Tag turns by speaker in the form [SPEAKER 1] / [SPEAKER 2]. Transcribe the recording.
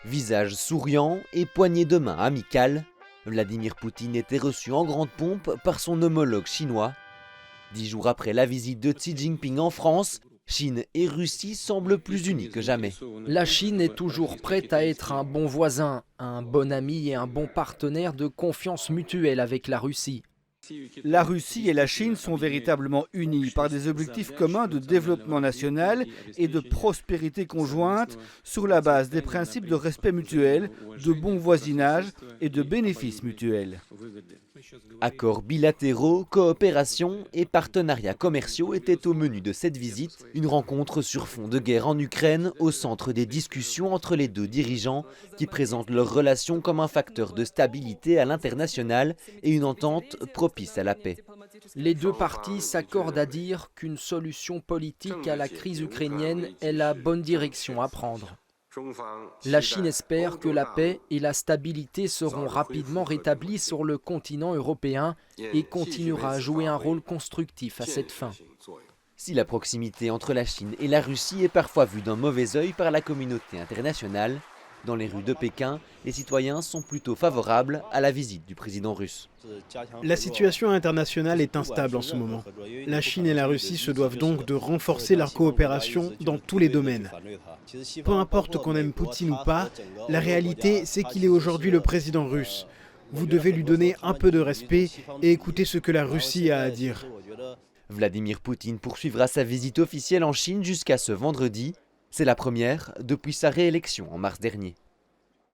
[SPEAKER 1] Visage souriant et poignée de main amicale, Vladimir Poutine était reçu en grande pompe par son homologue chinois. 10 jours après la visite de Xi Jinping en France, Chine et Russie semblent plus unis que jamais.
[SPEAKER 2] La Chine est toujours prête à être un bon voisin, un bon ami et un bon partenaire de confiance mutuelle avec la Russie.
[SPEAKER 3] La Russie et la Chine sont véritablement unies par des objectifs communs de développement national et de prospérité conjointe sur la base des principes de respect mutuel, de bon voisinage et de bénéfices mutuels.
[SPEAKER 1] Accords bilatéraux, coopération et partenariats commerciaux étaient au menu de cette visite. Une rencontre sur fond de guerre en Ukraine au centre des discussions entre les deux dirigeants qui présentent leurs relations comme un facteur de stabilité à l'international et une entente propice à la paix.
[SPEAKER 2] Les deux parties s'accordent à dire qu'une solution politique à la crise ukrainienne est la bonne direction à prendre. La Chine espère que la paix et la stabilité seront rapidement rétablies sur le continent européen et continuera à jouer un rôle constructif à cette fin.
[SPEAKER 1] Si la proximité entre la Chine et la Russie est parfois vue d'un mauvais œil par la communauté internationale, dans les rues de Pékin, les citoyens sont plutôt favorables à la visite du président russe.
[SPEAKER 4] La situation internationale est instable en ce moment. La Chine et la Russie se doivent donc de renforcer leur coopération dans tous les domaines. Peu importe qu'on aime Poutine ou pas, la réalité c'est qu'il est aujourd'hui le président russe. Vous devez lui donner un peu de respect et écouter ce que la Russie a à dire.
[SPEAKER 1] Vladimir Poutine poursuivra sa visite officielle en Chine jusqu'à ce vendredi. C'est la première depuis sa réélection en mars dernier.